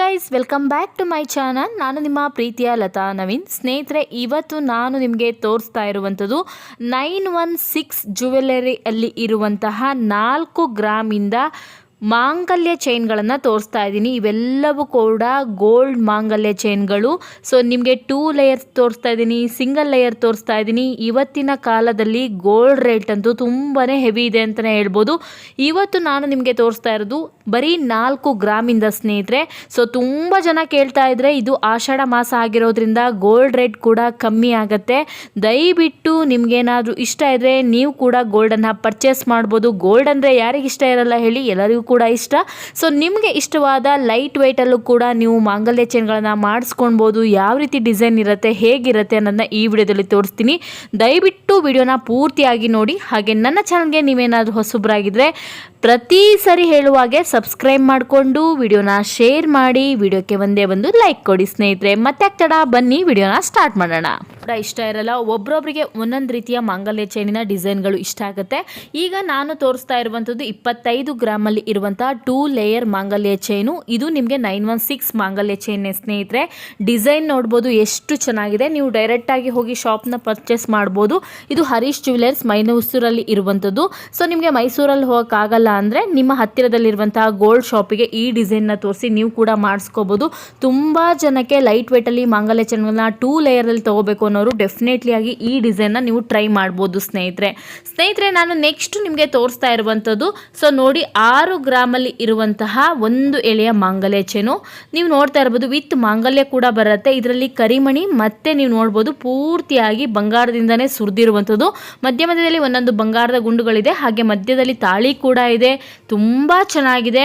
Guys, welcome back to my channel. ನಾನು ನಿಮ್ಮ ಪ್ರೀತಿಯ ಲತಾ ನವೀನ್. ಸ್ನೇಹಿತರೆ, ಇವತ್ತು ನಾನು ನಿಮಗೆ ತೋರಿಸ್ತಾ ಇರುವಂಥದ್ದು 916 ಜ್ಯುವೆಲರಿಯಲ್ಲಿ ಇರುವಂತಹ 4 ಗ್ರಾಮಿಂದ ಮಾಂಗಲ್ಯ ಚೈನ್ಗಳನ್ನು ತೋರಿಸ್ತಾ ಇದ್ದೀನಿ. ಇವೆಲ್ಲವೂ ಕೂಡ ಗೋಲ್ಡ್ ಮಾಂಗಲ್ಯ ಚೈನ್ಗಳು. ಸೊ ನಿಮಗೆ 2 ಲೇಯರ್ಸ್ ತೋರಿಸ್ತಾ ಇದ್ದೀನಿ, ಸಿಂಗಲ್ ಲೇಯರ್ ತೋರಿಸ್ತಾ ಇದ್ದೀನಿ. ಇವತ್ತಿನ ಕಾಲದಲ್ಲಿ ಗೋಲ್ಡ್ ರೇಟ್ ಅಂತೂ ತುಂಬಾ ಹೆವಿ ಇದೆ ಅಂತಲೇ ಹೇಳ್ಬೋದು. ಇವತ್ತು ನಾನು ನಿಮಗೆ ತೋರಿಸ್ತಾ ಇರೋದು ಬರೀ 4 ಗ್ರಾಮಿಂದ ಸ್ನೇಹಿತರೆ. ಸೊ ತುಂಬ ಜನ ಕೇಳ್ತಾ ಇದ್ರೆ, ಇದು ಆಷಾಢ ಮಾಸ ಆಗಿರೋದ್ರಿಂದ ಗೋಲ್ಡ್ ರೇಟ್ ಕೂಡ ಕಮ್ಮಿ ಆಗುತ್ತೆ. ದಯವಿಟ್ಟು ನಿಮ್ಗೇನಾದರೂ ಇಷ್ಟ ಇದ್ದರೆ ನೀವು ಕೂಡ ಗೋಲ್ಡನ್ನು ಪರ್ಚೇಸ್ ಮಾಡ್ಬೋದು. ಗೋಲ್ಡ್ ಅಂದರೆ ಯಾರಿಗೆ ಇಷ್ಟ ಇರಲ್ಲ ಹೇಳಿ, ಎಲ್ಲರಿಗೂ ಕೂಡ ಇಷ್ಟ. ಸೊ ನಿಮಗೆ ಇಷ್ಟವಾದ ಲೈಟ್ ವೆಯ್ಟಲ್ಲೂ ಕೂಡ ನೀವು ಮಾಂಗಲ್ಯ ಚೈನ್ಗಳನ್ನು ಮಾಡಿಸ್ಕೊಳ್ಬೋದು. ಯಾವ ರೀತಿ ಡಿಸೈನ್ ಇರುತ್ತೆ, ಹೇಗಿರುತ್ತೆ ಅನ್ನೋದನ್ನ ಈ ವಿಡಿಯೋದಲ್ಲಿ ತೋರಿಸ್ತೀನಿ. ದಯವಿಟ್ಟು ವಿಡಿಯೋನ ಪೂರ್ತಿಯಾಗಿ ನೋಡಿ. ಹಾಗೆ ನನ್ನ ಚಾನಲ್ಗೆ ನೀವೇನಾದರೂ ಹೊಸಬ್ರಾಗಿದ್ದರೆ ಪ್ರತಿ ಸರಿ ಹೇಳುವಾಗೆ ಸಬ್ಸ್ಕ್ರೈಬ್ ಮಾಡಿಕೊಂಡು ವಿಡಿಯೋನ ಶೇರ್ ಮಾಡಿ, ವಿಡಿಯೋಕ್ಕೆ ಒಂದೇ ಒಂದು ಲೈಕ್ ಕೊಡಿ ಸ್ನೇಹಿತರೆ. ಮತ್ತೆ ತಡ ಬನ್ನಿ ವಿಡಿಯೋನ ಸ್ಟಾರ್ಟ್ ಮಾಡೋಣ. ಕೂಡ ಇಷ್ಟ ಇರಲ್ಲ, ಒಬ್ಬೊಬ್ಬರಿಗೆ ಒಂದೊಂದು ರೀತಿಯ ಮಾಂಗಲ್ಯ ಚೈನಿನ ಡಿಸೈನ್ಗಳು ಇಷ್ಟ ಆಗುತ್ತೆ. ಈಗ ನಾನು ತೋರಿಸ್ತಾ ಇರುವಂಥದ್ದು 25 ಗ್ರಾಮಲ್ಲಿ ಇರುವಂತಹ 2 ಲೇಯರ್ ಮಾಂಗಲ್ಯ ಚೈನು. ಇದು ನಿಮಗೆ 916 ಮಾಂಗಲ್ಯ ಚೈನ್ ಸ್ನೇಹಿತರೆ. ಡಿಸೈನ್ ನೋಡ್ಬೋದು ಎಷ್ಟು ಚೆನ್ನಾಗಿದೆ. ನೀವು ಡೈರೆಕ್ಟಾಗಿ ಹೋಗಿ ಶಾಪ್ನ ಪರ್ಚೇಸ್ ಮಾಡ್ಬೋದು. ಇದು ಹರೀಶ್ ಜ್ಯುವೆಲರ್ಸ್ ಮೈಸೂರಲ್ಲಿ ಇರುವಂಥದ್ದು. ಸೊ ನಿಮಗೆ ಮೈಸೂರಲ್ಲಿ ಹೋಗೋಕ್ಕಾಗಲ್ಲ ಅಂದರೆ ನಿಮ್ಮ ಹತ್ತಿರದಲ್ಲಿರುವಂತಹ ಗೋಲ್ಡ್ ಶಾಪಿಗೆ ಈ ಡಿಸೈನ್ನ ತೋರಿಸಿ ನೀವು ಕೂಡ ಮಾಡಿಸ್ಕೋಬೋದು. ತುಂಬ ಜನಕ್ಕೆ ಲೈಟ್ ವೇಟಲ್ಲಿ ಮಾಂಗಲ್ಯ ಚೈನ್ಗಳನ್ನ 2 ಲೇಯರಲ್ಲಿ ತೊಗೋಬೇಕು ಅನ್ನೋರು ಡೆಫಿನೆಟ್ಲಿ ಆಗಿ ಈ ಡಿಸೈನ್ನ ನೀವು ಟ್ರೈ ಮಾಡ್ಬೋದು ಸ್ನೇಹಿತರೆ. ನಾನು ನೆಕ್ಸ್ಟ್ ನಿಮಗೆ ತೋರಿಸ್ತಾ ಇರುವಂಥದ್ದು, ಸೊ ನೋಡಿ 6 ಗ್ರಾಮಲ್ಲಿ ಇರುವಂತಹ ಒಂದು ಎಳೆಯ ಮಾಂಗಲ್ಯ ಚೈನು. ನೀವು ನೋಡ್ತಾ ಇರ್ಬೋದು, ವಿತ್ ಮಾಂಗಲ್ಯ ಕೂಡ ಬರುತ್ತೆ. ಇದರಲ್ಲಿ ಕರಿಮಣಿ ಮತ್ತೆ ನೀವು ನೋಡ್ಬೋದು ಪೂರ್ತಿಯಾಗಿ ಬಂಗಾರದಿಂದನೇ ಸುರಿದಿರುವಂಥದ್ದು. ಮಧ್ಯದಲ್ಲಿ ಒಂದೊಂದು ಬಂಗಾರದ ಗುಂಡುಗಳಿದೆ. ಹಾಗೆ ಮಧ್ಯದಲ್ಲಿ ತಾಳಿ ಕೂಡ ಇದೆ. ತುಂಬ ಚೆನ್ನಾಗಿದೆ.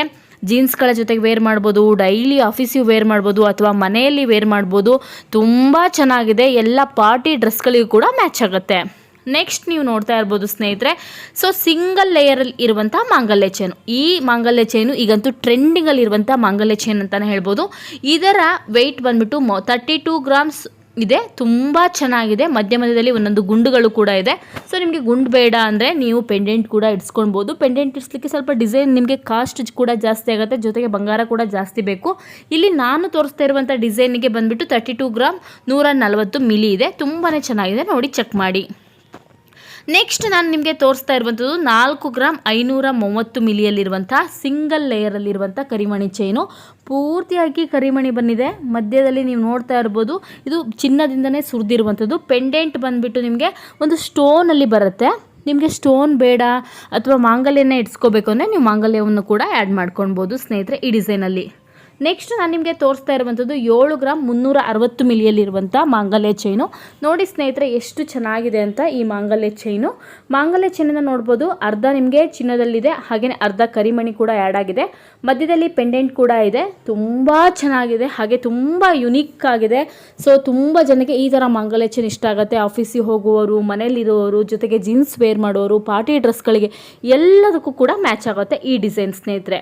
ಜೀನ್ಸ್ಗಳ ಜೊತೆಗೆ ವೇರ್ ಮಾಡ್ಬೋದು, ಡೈಲಿ ಆಫೀಸಿಗೆ ವೇರ್ ಮಾಡ್ಬೋದು, ಅಥವಾ ಮನೆಯಲ್ಲಿ ವೇರ್ ಮಾಡ್ಬೋದು. ತುಂಬ ಚೆನ್ನಾಗಿದೆ. ಎಲ್ಲ ಪಾರ್ಟಿ ಡ್ರೆಸ್ಗಳಿಗೂ ಕೂಡ ಮ್ಯಾಚ್ ಆಗುತ್ತೆ. ನೆಕ್ಸ್ಟ್ ನೀವು ನೋಡ್ತಾ ಇರ್ಬೋದು ಸ್ನೇಹಿತರೆ, ಸೊ ಸಿಂಗಲ್ ಲೇಯರಲ್ಲಿ ಇರುವಂಥ ಮಾಂಗಲ್ಯ ಚೈನು. ಈ ಮಾಂಗಲ್ಯ ಚೈನು ಈಗಂತೂ ಟ್ರೆಂಡಿಂಗಲ್ಲಿ ಇರುವಂಥ ಮಾಂಗಲ್ಯ ಚೈನ್ ಅಂತಲೇ ಹೇಳ್ಬೋದು. ಇದರ ವೆಯ್ಟ್ ಬಂದ್ಬಿಟ್ಟು 32 ಗ್ರಾಮ್ಸ್ ಇದೆ. ತುಂಬ ಚೆನ್ನಾಗಿದೆ. ಮಧ್ಯದಲ್ಲಿ ಒಂದೊಂದು ಗುಂಡುಗಳು ಕೂಡ ಇದೆ. ಸೊ ನಿಮಗೆ ಗುಂಡು ಬೇಡ ಅಂದರೆ ನೀವು ಪೆಂಡೆಂಟ್ ಕೂಡ ಇಡ್ಸ್ಕೊಳ್ಬೋದು. ಪೆಂಡೆಂಟ್ ಇಡ್ಸ್ಲಿಕ್ಕೆ ಸ್ವಲ್ಪ ಡಿಸೈನ್ ನಿಮಗೆ ಕಾಸ್ಟ್ ಕೂಡ ಜಾಸ್ತಿ ಆಗುತ್ತೆ, ಜೊತೆಗೆ ಬಂಗಾರ ಕೂಡ ಜಾಸ್ತಿ ಬೇಕು. ಇಲ್ಲಿ ನಾನು ತೋರಿಸ್ತಾ ಇರುವಂಥ ಡಿಸೈನಿಗೆ ಬಂದುಬಿಟ್ಟು 32 ಗ್ರಾಮ್ 140 ಮಿಲಿ ಇದೆ. ತುಂಬಾ ಚೆನ್ನಾಗಿದೆ, ನೋಡಿ ಚೆಕ್ ಮಾಡಿ. ನೆಕ್ಸ್ಟ್ ನಾನು ನಿಮಗೆ ತೋರಿಸ್ತಾ ಇರುವಂಥದ್ದು 4 ಗ್ರಾಮ್ 530 ಮಿಲಿಯಲ್ಲಿರುವಂಥ ಸಿಂಗಲ್ ಲೇಯರಲ್ಲಿರುವಂಥ ಕರಿಮಣಿ ಚೈನು. ಪೂರ್ತಿಯಾಗಿ ಕರಿಮಣಿ ಬಂದಿದೆ. ಮಧ್ಯದಲ್ಲಿ ನೀವು ನೋಡ್ತಾ ಇರ್ಬೋದು, ಇದು ಚಿನ್ನದಿಂದನೇ ಸುರಿದಿರುವಂಥದ್ದು. ಪೆಂಡೆಂಟ್ ಬಂದುಬಿಟ್ಟು ನಿಮಗೆ ಒಂದು ಸ್ಟೋನಲ್ಲಿ ಬರುತ್ತೆ. ನಿಮಗೆ ಸ್ಟೋನ್ ಬೇಡ ಅಥವಾ ಮಾಂಗಲ್ಯನೇ ಇಡ್ಸ್ಕೋಬೇಕು ಅಂದರೆ ನೀವು ಮಾಂಗಲ್ಯವನ್ನು ಕೂಡ ಆ್ಯಡ್ ಮಾಡ್ಕೊಳ್ಬೋದು ಸ್ನೇಹಿತರೆ ಈ ಡಿಸೈನಲ್ಲಿ. ನೆಕ್ಸ್ಟ್ ನಾನು ನಿಮಗೆ ತೋರಿಸ್ತಾ ಇರುವಂಥದ್ದು 7 ಗ್ರಾಮ್ 360 ಮಿಲಿಯಲ್ಲಿರುವಂಥ ಮಾಂಗಲ್ಯ ಚೈನು. ನೋಡಿ ಸ್ನೇಹಿತರೆ ಎಷ್ಟು ಚೆನ್ನಾಗಿದೆ ಅಂತ ಈ ಮಾಂಗಲ್ಯ ಚೈನು. ಮಾಂಗಲ್ಯ ಚೈನನ್ನು ನೋಡ್ಬೋದು, ಅರ್ಧ ನಿಮಗೆ ಚಿನ್ನದಲ್ಲಿದೆ, ಹಾಗೆಯೇ ಅರ್ಧ ಕರಿಮಣಿ ಕೂಡ ಆ್ಯಡ್ ಆಗಿದೆ. ಮಧ್ಯದಲ್ಲಿ ಪೆಂಡೆಂಟ್ ಕೂಡ ಇದೆ. ತುಂಬ ಚೆನ್ನಾಗಿದೆ, ಹಾಗೆ ತುಂಬ ಯುನಿಕ್ ಆಗಿದೆ. ಸೊ ತುಂಬ ಜನಕ್ಕೆ ಈ ಥರ ಮಾಂಗಲ್ಯ ಚೈನ್ ಇಷ್ಟ ಆಗುತ್ತೆ. ಆಫೀಸಿಗೆ ಹೋಗುವವರು, ಮನೇಲಿರುವವರು, ಜೊತೆಗೆ ಜೀನ್ಸ್ ವೇರ್ ಮಾಡೋರು, ಪಾರ್ಟಿ ಡ್ರೆಸ್ಗಳಿಗೆ ಎಲ್ಲದಕ್ಕೂ ಕೂಡ ಮ್ಯಾಚ್ ಆಗುತ್ತೆ ಈ ಡಿಸೈನ್ ಸ್ನೇಹಿತರೆ.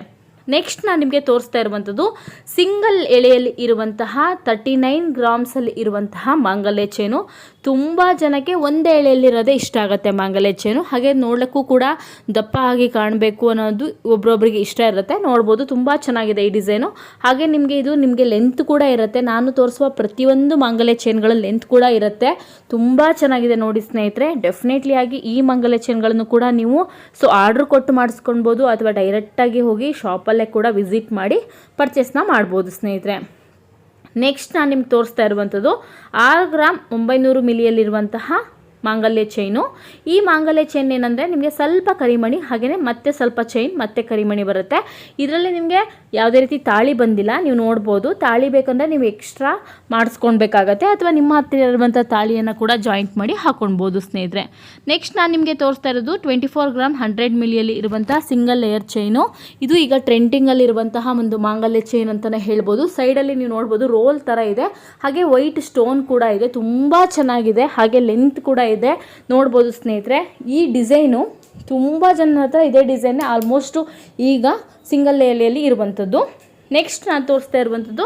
ನೆಕ್ಸ್ಟ್ ನಾನು ನಿಮಗೆ ತೋರಿಸ್ತಾ ಇರುವಂಥದ್ದು ಸಿಂಗಲ್ ಎಳೆಯಲ್ಲಿ ಇರುವಂತಹ 39 ಗ್ರಾಮ್ಸಲ್ಲಿ ಇರುವಂತಹ ಮಾಂಗಲ್ಯ ಚೈನು. ತುಂಬ ಜನಕ್ಕೆ ಒಂದೇ ಎಳೆಯಲ್ಲಿರೋದೇ ಇಷ್ಟ ಆಗುತ್ತೆ ಮಾಂಗಲ್ಯ ಚೈನು. ಹಾಗೆ ನೋಡಲಿಕ್ಕೂ ಕೂಡ ದಪ್ಪ ಆಗಿ ಕಾಣಬೇಕು ಅನ್ನೋದು ಒಬ್ರೊಬ್ರಿಗೆ ಇಷ್ಟ ಇರುತ್ತೆ. ನೋಡ್ಬೋದು ತುಂಬ ಚೆನ್ನಾಗಿದೆ ಈ ಡಿಸೈನು. ಹಾಗೆ ನಿಮಗೆ ಲೆಂತ್ ಕೂಡ ಇರುತ್ತೆ. ನಾನು ತೋರಿಸುವ ಪ್ರತಿಯೊಂದು ಮಾಂಗಲ್ಯ ಚೈನ್ಗಳ ಲೆಂತ್ ಕೂಡ ಇರುತ್ತೆ. ತುಂಬ ಚೆನ್ನಾಗಿದೆ ನೋಡಿ ಸ್ನೇಹಿತರೆ. ಡೆಫಿನೆಟ್ಲಿ ಆಗಿ ಈ ಮಾಂಗಲ್ಯ ಚೈನ್ಗಳನ್ನು ಕೂಡ ನೀವು ಆರ್ಡ್ರ್ ಕೊಟ್ಟು ಮಾಡಿಸ್ಕೊಳ್ಬೋದು, ಅಥವಾ ಡೈರೆಕ್ಟಾಗಿ ಹೋಗಿ ಶಾಪಲ್ಲೇ ಕೂಡ ವಿಸಿಟ್ ಮಾಡಿ ಪರ್ಚೇಸ್ನ ಮಾಡ್ಬೋದು ಸ್ನೇಹಿತರೆ. ನೆಕ್ಸ್ಟ್ ನಾನು ನಿಮ್ಗೆ ತೋರಿಸ್ತಾ ಇರುವಂಥದ್ದು 6 ಗ್ರಾಮ್ 900 ಮಿಲಿಯಲ್ಲಿರುವಂತಹ ಮಾಂಗಲ್ಯ ಚೈನು. ಈ ಮಾಂಗಲ್ಯ ಚೈನ್ ಏನಂದರೆ ನಿಮಗೆ ಸ್ವಲ್ಪ ಕರಿಮಣಿ, ಹಾಗೆಯೇ ಮತ್ತೆ ಸ್ವಲ್ಪ ಚೈನ್ ಮತ್ತೆ ಕರಿಮಣಿ ಬರುತ್ತೆ. ಇದರಲ್ಲಿ ನಿಮಗೆ ಯಾವುದೇ ರೀತಿ ತಾಳಿ ಬಂದಿಲ್ಲ. ನೀವು ನೋಡ್ಬೋದು, ತಾಳಿ ಬೇಕಂದರೆ ನೀವು ಎಕ್ಸ್ಟ್ರಾ ಮಾಡಿಸ್ಕೊಳ್ಬೇಕಾಗತ್ತೆ, ಅಥವಾ ನಿಮ್ಮ ಹತ್ತಿರ ಇರುವಂಥ ತಾಳಿಯನ್ನು ಕೂಡ ಜಾಯಿಂಟ್ ಮಾಡಿ ಹಾಕೊಳ್ಬೋದು ಸ್ನೇಹಿತರೆ. ನೆಕ್ಸ್ಟ್ ನಾನು ನಿಮಗೆ ತೋರಿಸ್ತಾ ಇರೋದು 24 ಗ್ರಾಮ್ 100 ಮಿಲಿಯಲ್ಲಿ ಇರುವಂಥ ಸಿಂಗಲ್ ಲೇಯರ್ ಚೈನು. ಇದು ಈಗ ಟ್ರೆಂಡಿಂಗಲ್ಲಿರುವಂತಹ ಒಂದು ಮಾಂಗಲ್ಯ ಚೈನ್ ಅಂತಲೇ ಹೇಳ್ಬೋದು. ಸೈಡಲ್ಲಿ ನೀವು ನೋಡ್ಬೋದು ರೋಲ್ ಥರ ಇದೆ, ಹಾಗೆ ವೈಟ್ ಸ್ಟೋನ್ ಕೂಡ ಇದೆ. ತುಂಬ ಚೆನ್ನಾಗಿದೆ, ಹಾಗೆ ಲೆಂತ್ ಕೂಡ ಇದೆ. ನೋಡ್ಬೋದು ಸ್ನೇಹಿತರೆ, ಈ ಡಿಸೈನು ತುಂಬ ಜನ ಹತ್ರ ಇದೇ ಡಿಸೈನ್ ಆಲ್ಮೋಸ್ಟು ಈಗ ಸಿಂಗಲ್ ಲೇಯರ್ಲಿ ಇರುವಂಥದ್ದು. ನೆಕ್ಸ್ಟ್ ನಾನು ತೋರಿಸ್ತಾ ಇರುವಂಥದ್ದು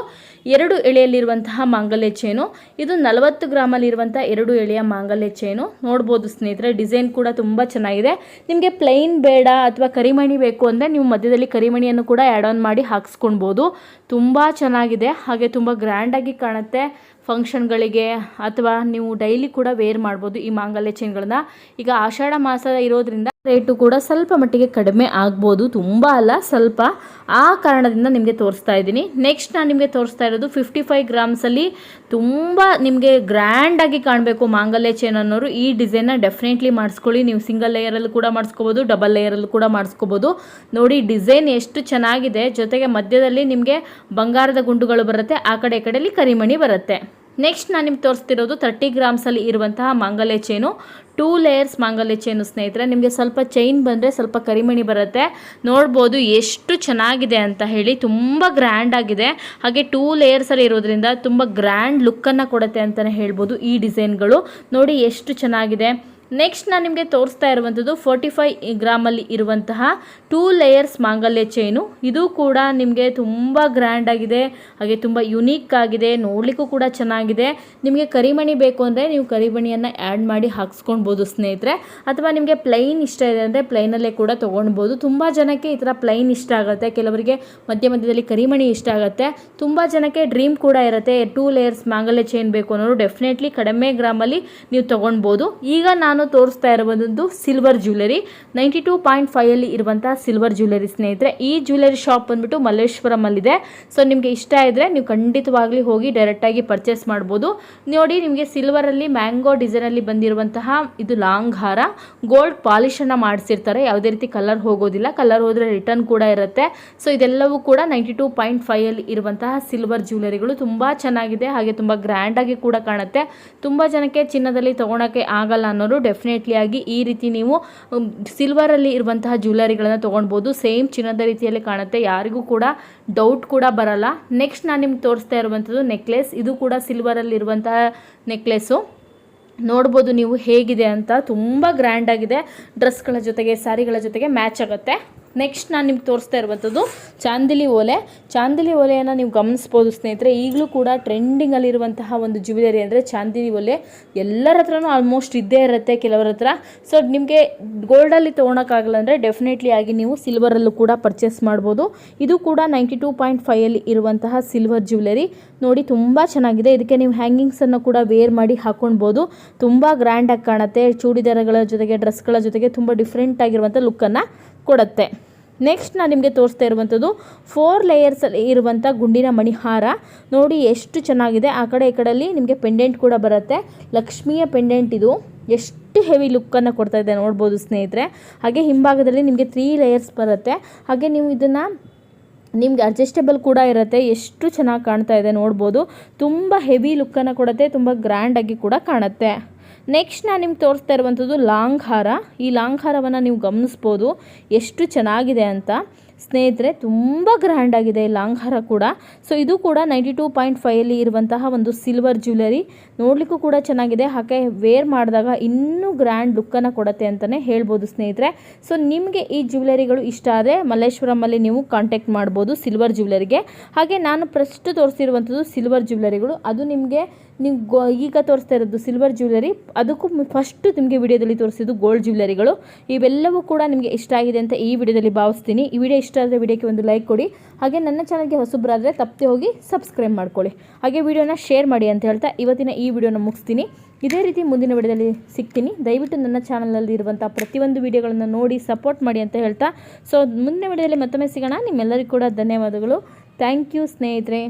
2 ಎಳೆಯಲ್ಲಿರುವಂತಹ ಮಾಂಗಲ್ಯ ಚೈನು. ಇದು 40 ಗ್ರಾಮಲ್ಲಿರುವಂಥ 2 ಎಳೆಯ ಮಾಂಗಲ್ಯ ಚೈನು. ನೋಡ್ಬೋದು ಸ್ನೇಹಿತರೆ, ಡಿಸೈನ್ ಕೂಡ ತುಂಬ ಚೆನ್ನಾಗಿದೆ. ನಿಮಗೆ ಪ್ಲೈನ್ ಬೇಡ ಅಥವಾ ಕರಿಮಣಿ ಬೇಕು ಅಂದರೆ ನೀವು ಮಧ್ಯದಲ್ಲಿ ಕರಿಮಣಿಯನ್ನು ಕೂಡ ಆ್ಯಡ್ ಆನ್ ಮಾಡಿ ಹಾಕ್ಸ್ಕೊಳ್ಬೋದು. ತುಂಬ ಚೆನ್ನಾಗಿದೆ, ಹಾಗೆ ತುಂಬ ಗ್ರ್ಯಾಂಡಾಗಿ ಕಾಣುತ್ತೆ. ಫಂಕ್ಷನ್ಗಳಿಗೆ ಅಥವಾ ನೀವು ಡೈಲಿ ಕೂಡ ವೇರ್ ಮಾಡ್ಬೋದು ಈ ಮಾಂಗಲ್ಯ ಚೈನ್ಗಳನ್ನ. ಈಗ ಆಷಾಢ ಮಾಸ ಇರೋದ್ರಿಂದ ರೇಟು ಕೂಡ ಸ್ವಲ್ಪ ಮಟ್ಟಿಗೆ ಕಡಿಮೆ ಆಗ್ಬೋದು, ತುಂಬ ಅಲ್ಲ ಸ್ವಲ್ಪ. ಆ ಕಾರಣದಿಂದ ನಿಮಗೆ ತೋರಿಸ್ತಾ ಇದ್ದೀನಿ. ನೆಕ್ಸ್ಟ್ ನಾನು ನಿಮಗೆ ತೋರಿಸ್ತಾ ಇರೋದು 55 ಗ್ರಾಮ್ಸಲ್ಲಿ ತುಂಬ ನಿಮಗೆ ಗ್ರ್ಯಾಂಡಾಗಿ ಕಾಣಬೇಕು ಮಾಂಗಲ್ಯ ಚೈನ್ ಅನ್ನೋರು ಈ ಡಿಸೈನ್ನ ಡೆಫಿನೆಟ್ಲಿ ಮಾಡಿಸ್ಕೊಳ್ಳಿ. ನೀವು ಸಿಂಗಲ್ ಲೇಯರಲ್ಲೂ ಕೂಡ ಮಾಡಿಸ್ಕೋಬೋದು, ಡಬಲ್ ಲೇಯರಲ್ಲೂ ಕೂಡ ಮಾಡಿಸ್ಕೋಬೋದು. ನೋಡಿ ಡಿಸೈನ್ ಎಷ್ಟು ಚೆನ್ನಾಗಿದೆ. ಜೊತೆಗೆ ಮಧ್ಯದಲ್ಲಿ ನಿಮಗೆ ಬಂಗಾರದ ಗುಂಡುಗಳು ಬರುತ್ತೆ, ಆ ಕಡೆ ಈ ಕಡೆಯಲ್ಲಿ ಕರಿಮಣಿ ಬರುತ್ತೆ. ನೆಕ್ಸ್ಟ್ ನಾನು ನಿಮ್ಗೆ ತೋರಿಸ್ತಿರೋದು 30 ಗ್ರಾಮ್ಸಲ್ಲಿ ಇರುವಂತಹ ಮಾಂಗಲ್ಯ ಚೈನು. 2 ಲೇಯರ್ಸ್ ಮಾಂಗಲ್ಯ ಚೈನು ಸ್ನೇಹಿತರೆ. ನಿಮಗೆ ಸ್ವಲ್ಪ ಚೈನ್ ಬಂದರೆ ಸ್ವಲ್ಪ ಕರಿಮಣಿ ಬರುತ್ತೆ. ನೋಡ್ಬೋದು ಎಷ್ಟು ಚೆನ್ನಾಗಿದೆ ಅಂತ ಹೇಳಿ, ತುಂಬ ಗ್ರ್ಯಾಂಡ್ ಆಗಿದೆ. ಹಾಗೆ 2 ಲೇಯರ್ಸಲ್ಲಿ ಇರೋದ್ರಿಂದ ತುಂಬ ಗ್ರ್ಯಾಂಡ್ ಲುಕ್ಕನ್ನು ಕೊಡುತ್ತೆ ಅಂತಲೇ ಹೇಳ್ಬೋದು ಈ ಡಿಸೈನ್ಗಳು. ನೋಡಿ ಎಷ್ಟು ಚೆನ್ನಾಗಿದೆ. ನೆಕ್ಸ್ಟ್ ನಾನು ನಿಮಗೆ ತೋರಿಸ್ತಾ ಇರುವಂಥದ್ದು 45 ಗ್ರಾಮಲ್ಲಿ ಇರುವಂತಹ 2 ಲೇಯರ್ಸ್ ಮಾಂಗಲ್ಯ ಚೈನು. ಇದು ಕೂಡ ನಿಮಗೆ ತುಂಬ ಗ್ರ್ಯಾಂಡ್ ಆಗಿದೆ, ಹಾಗೆ ತುಂಬ ಯುನೀಕ್ ಆಗಿದೆ, ನೋಡಲಿಕ್ಕೂ ಕೂಡ ಚೆನ್ನಾಗಿದೆ. ನಿಮಗೆ ಕರಿಮಣಿ ಬೇಕು ಅಂದರೆ ನೀವು ಕರಿಮಣಿಯನ್ನು ಆ್ಯಡ್ ಮಾಡಿ ಹಾಕ್ಸ್ಕೊಳ್ಬೋದು ಸ್ನೇಹಿತರೆ. ಅಥವಾ ನಿಮಗೆ ಪ್ಲೈನ್ ಇಷ್ಟ ಇದೆ ಅಂದರೆ ಪ್ಲೈನಲ್ಲೇ ಕೂಡ ತೊಗೊಳ್ಬೋದು. ತುಂಬ ಜನಕ್ಕೆ ಈ ಥರ ಪ್ಲೈನ್ ಇಷ್ಟ ಆಗುತ್ತೆ, ಕೆಲವರಿಗೆ ಮಧ್ಯದಲ್ಲಿ ಕರಿಮಣಿ ಇಷ್ಟ ಆಗುತ್ತೆ. ತುಂಬ ಜನಕ್ಕೆ ಡ್ರೀಮ್ ಕೂಡ ಇರುತ್ತೆ 2 ಲೇಯರ್ಸ್ ಮಾಂಗಲ್ಯ ಚೈನ್ ಬೇಕು ಅನ್ನೋರು ಡೆಫಿನೆಟ್ಲಿ ಕಡಿಮೆ ಗ್ರಾಮಲ್ಲಿ ನೀವು ತೊಗೊಳ್ಬೋದು. ಈಗ ನಾನು ತೋರಿಸ್ತಾ ಇರುವಂಥದ್ದು ಸಿಲ್ವರ್ ಜ್ಯುವೆಲರಿ. 92.5 ಅಲ್ಲಿ ಇರುವಂತಹ ಸಿಲ್ವರ್ ಜ್ಯುವೆಲರಿ ಸ್ನೇಹಿತರೆ. ಈ ಜ್ಯುವೆಲರಿ ಶಾಪ್ ಬಂದ್ಬಿಟ್ಟು ಮಲ್ಲೇಶ್ವರಂ ಅಲ್ಲಿದೆ. ಸೊ ನಿಮಗೆ ಇಷ್ಟ ಇದ್ದರೆ ನೀವು ಖಂಡಿತವಾಗ್ಲಿ ಹೋಗಿ ಡೈರೆಕ್ಟಾಗಿ ಪರ್ಚೇಸ್ ಮಾಡ್ಬೋದು. ನೋಡಿ ನಿಮಗೆ ಸಿಲ್ವರಲ್ಲಿ ಮ್ಯಾಂಗೋ ಡಿಸೈನಲ್ಲಿ ಬಂದಿರುವಂತಹ ಇದು ಲಾಂಗ್ ಹಾರ. ಗೋಲ್ಡ್ ಪಾಲಿಶನ್ನು ಮಾಡಿಸಿರ್ತಾರೆ, ಯಾವುದೇ ರೀತಿ ಕಲರ್ ಹೋಗೋದಿಲ್ಲ, ಕಲರ್ ಹೋದರೆ ರಿಟರ್ನ್ ಕೂಡ ಇರುತ್ತೆ. ಸೊ ಇದೆಲ್ಲವೂ ಕೂಡ 92.5 ಅಲ್ಲಿ ಇರುವಂತಹ ಸಿಲ್ವರ್ ಜ್ಯುವೆಲರಿಗಳು. ತುಂಬ ಚೆನ್ನಾಗಿದೆ, ಹಾಗೆ ತುಂಬ ಗ್ರ್ಯಾಂಡಾಗಿ ಕೂಡ ಕಾಣುತ್ತೆ. ತುಂಬ ಜನಕ್ಕೆ ಚಿನ್ನದಲ್ಲಿ ತೊಗೊಳಕ್ಕೆ ಆಗಲ್ಲ ಅನ್ನೋರು ಡೆಫಿನೆಟ್ಲಿ ಆಗಿ ಈ ರೀತಿ ನೀವು ಸಿಲ್ವರಲ್ಲಿ ಇರುವಂತಹ ಜ್ಯುವೆಲರಿಗಳನ್ನು ತೊಗೊಳ್ಬೋದು. ಸೇಮ್ ಚಿನ್ನದ ರೀತಿಯಲ್ಲಿ ಕಾಣುತ್ತೆ, ಯಾರಿಗೂ ಕೂಡ ಡೌಟ್ ಕೂಡ ಬರಲ್ಲ. ನೆಕ್ಸ್ಟ್ ನಾನು ನಿಮ್ಗೆ ತೋರಿಸ್ತಾ ಇರುವಂಥದ್ದು ನೆಕ್ಲೆಸ್. ಇದು ಕೂಡ ಸಿಲ್ವರಲ್ಲಿ ಇರುವಂತಹ ನೆಕ್ಲೆಸ್ಸು. ನೋಡ್ಬೋದು ನೀವು ಹೇಗಿದೆ ಅಂತ, ತುಂಬ ಗ್ರ್ಯಾಂಡ್ ಆಗಿದೆ. ಡ್ರೆಸ್ಗಳ ಜೊತೆಗೆ ಸ್ಯಾರಿಗಳ ಜೊತೆಗೆ ಮ್ಯಾಚ್ ಆಗುತ್ತೆ. ನೆಕ್ಸ್ಟ್ ನಾನು ನಿಮ್ಗೆ ತೋರಿಸ್ತಾ ಇರುವಂಥದ್ದು ಚಾಂದಿಲಿ ಓಲೆ. ಚಾಂದಿಲಿ ಓಲೆಯನ್ನು ನೀವು ಗಮನಿಸ್ಬೋದು ಸ್ನೇಹಿತರೆ. ಈಗಲೂ ಕೂಡ ಟ್ರೆಂಡಿಂಗಲ್ಲಿರುವಂತಹ ಒಂದು ಜ್ಯುವೆಲರಿ ಅಂದರೆ ಚಾಂದಿಲಿ ಓಲೆ. ಎಲ್ಲರ ಹತ್ರನೂ ಆಲ್ಮೋಸ್ಟ್ ಇದ್ದೇ ಇರುತ್ತೆ ಕೆಲವರ ಹತ್ರ. ಸೊ ನಿಮಗೆ ಗೋಲ್ಡಲ್ಲಿ ತೊಗೊಳಕ್ಕಾಗಲ್ಲ ಅಂದರೆ ಡೆಫಿನೆಟ್ಲಿ ಆಗಿ ನೀವು ಸಿಲ್ವರಲ್ಲೂ ಕೂಡ ಪರ್ಚೇಸ್ ಮಾಡ್ಬೋದು. ಇದು ಕೂಡ 92.5 ಅಲ್ಲಿ ಇರುವಂತಹ ಸಿಲ್ವರ್ ಜ್ಯುವೆಲರಿ. ನೋಡಿ ತುಂಬ ಚೆನ್ನಾಗಿದೆ. ಇದಕ್ಕೆ ನೀವು ಹ್ಯಾಂಗಿಂಗ್ಸನ್ನು ಕೂಡ ವೇರ್ ಮಾಡಿ ಹಾಕ್ಕೊಳ್ಬೋದು. ತುಂಬ ಗ್ರ್ಯಾಂಡಾಗಿ ಕಾಣುತ್ತೆ. ಚೂಡಿದಾರಗಳ ಜೊತೆಗೆ ಡ್ರೆಸ್ಗಳ ಜೊತೆಗೆ ತುಂಬ ಡಿಫ್ರೆಂಟ್ ಆಗಿರುವಂಥ ಲುಕ್ಕನ್ನು ಕೊಡುತ್ತೆ. ನೆಕ್ಸ್ಟ್ ನಾನು ನಿಮಗೆ ತೋರಿಸ್ತಾ ಇರುವಂಥದ್ದು 4 ಲೇಯರ್ಸಲ್ಲಿ ಇರುವಂಥ ಗುಂಡಿನ ಮಣಿಹಾರ. ನೋಡಿ ಎಷ್ಟು ಚೆನ್ನಾಗಿದೆ. ಆ ಕಡೆ ಈ ಕಡೆಯಲ್ಲಿ ನಿಮಗೆ ಪೆಂಡೆಂಟ್ ಕೂಡ ಬರುತ್ತೆ, ಲಕ್ಷ್ಮಿಯ ಪೆಂಡೆಂಟ್. ಇದು ಎಷ್ಟು ಹೆವಿ ಲುಕ್ಕನ್ನು ಕೊಡ್ತಾ ಇದೆ ನೋಡ್ಬೋದು ಸ್ನೇಹಿತರೆ. ಹಾಗೆ ಹಿಂಭಾಗದಲ್ಲಿ ನಿಮಗೆ 3 ಲೇಯರ್ಸ್ ಬರುತ್ತೆ. ಹಾಗೆ ನೀವು ಇದನ್ನು ನಿಮ್ಗೆ ಅಡ್ಜಸ್ಟೇಬಲ್ ಕೂಡ ಇರುತ್ತೆ. ಎಷ್ಟು ಚೆನ್ನಾಗಿ ಕಾಣ್ತಾ ಇದೆ ನೋಡ್ಬೋದು. ತುಂಬ ಹೆವಿ ಲುಕ್ಕನ್ನು ಕೊಡುತ್ತೆ, ತುಂಬ ಗ್ರ್ಯಾಂಡಾಗಿ ಕೂಡ ಕಾಣುತ್ತೆ. ನೆಕ್ಸ್ಟ್ ನಾನು ನಿಮ್ಗೆ ತೋರಿಸ್ತಾ ಇರುವಂಥದ್ದು ಲಾಂಗ್ ಹಾರ. ಈ ಲಾಂಗ್ ಹಾರವನ್ನು ನೀವು ಗಮನಿಸ್ಬೋದು ಎಷ್ಟು ಚೆನ್ನಾಗಿದೆ ಅಂತ ಸ್ನೇಹಿತರೆ. ತುಂಬ ಗ್ರ್ಯಾಂಡ್ ಆಗಿದೆ ಈ ಲಾಂಗ್ ಹಾರ ಕೂಡ. ಸೊ ಇದು ಕೂಡ 92.5 ಅಲ್ಲಿ ಇರುವಂತಹ ಒಂದು ಸಿಲ್ವರ್ ಜ್ಯುವೆಲರಿ. ನೋಡಲಿಕ್ಕೂ ಕೂಡ ಚೆನ್ನಾಗಿದೆ, ಹಾಗೆ ವೇರ್ ಮಾಡಿದಾಗ ಇನ್ನೂ ಗ್ರ್ಯಾಂಡ್ ಲುಕ್ಕನ್ನು ಕೊಡುತ್ತೆ ಅಂತಲೇ ಹೇಳ್ಬೋದು ಸ್ನೇಹಿತರೆ. ಸೊ ನಿಮಗೆ ಈ ಜ್ಯುವೆಲರಿಗಳು ಇಷ್ಟ ಆದರೆ ಮಲ್ಲೇಶ್ವರಮಲ್ಲಿ ನೀವು ಕಾಂಟ್ಯಾಕ್ಟ್ ಮಾಡ್ಬೋದು ಸಿಲ್ವರ್ ಜ್ಯುವೆಲರಿಗೆ. ಹಾಗೆ ನಾನು ಫಸ್ಟ್ ತೋರಿಸಿರುವಂಥದ್ದು ಸಿಲ್ವರ್ ಜ್ಯುವೆಲರಿಗಳು. ಅದು ನಿಮಗೆ ನೀವು ಈಗ ತೋರಿಸ್ತಾ ಇರೋದು ಸಿಲ್ವರ್ ಜ್ಯುವೆಲರಿ, ಅದಕ್ಕೂ ಫಸ್ಟು ನಿಮಗೆ ವಿಡಿಯೋದಲ್ಲಿ ತೋರಿಸಿದ್ದು ಗೋಲ್ಡ್ ಜ್ಯುವೆಲರಿಗಳು. ಇವೆಲ್ಲವೂ ಕೂಡ ನಿಮಗೆ ಇಷ್ಟ ಆಗಿದೆ ಅಂತ ಈ ವಿಡಿಯೋದಲ್ಲಿ ಭಾವಿಸ್ತೀನಿ. ಈ ವಿಡಿಯೋ ಇಷ್ಟ ಆದರೆ ವಿಡಿಯೋಕ್ಕೆ ಒಂದು ಲೈಕ್ ಕೊಡಿ. ಹಾಗೆ ನನ್ನ ಚಾನಲ್ಗೆ ಹೊಸಬರಾದರೆ ತಪ್ಪದೆ ಹೋಗಿ ಸಬ್ಸ್ಕ್ರೈಬ್ ಮಾಡ್ಕೊಳ್ಳಿ. ಹಾಗೆ ವಿಡಿಯೋನ ಶೇರ್ ಮಾಡಿ ಅಂತ ಹೇಳ್ತಾ ಇವತ್ತಿನ ಈ ವಿಡಿಯೋನ ಮುಗಿಸ್ತೀನಿ. ಇದೇ ರೀತಿ ಮುಂದಿನ ವಿಡಿಯೋದಲ್ಲಿ ಸಿಗ್ತೀನಿ. ದಯವಿಟ್ಟು ನನ್ನ ಚಾನಲಲ್ಲಿ ಇರುವಂಥ ಪ್ರತಿಯೊಂದು ವಿಡಿಯೋಗಳನ್ನು ನೋಡಿ ಸಪೋರ್ಟ್ ಮಾಡಿ ಅಂತ ಹೇಳ್ತಾ, ಸೊ ಮುಂದಿನ ವಿಡಿಯೋದಲ್ಲಿ ಮತ್ತೊಮ್ಮೆ ಸಿಗೋಣ. ನಿಮ್ಮೆಲ್ಲರಿಗೂ ಕೂಡ ಧನ್ಯವಾದಗಳು. ಥ್ಯಾಂಕ್ ಯು ಸ್ನೇಹಿತರೆ.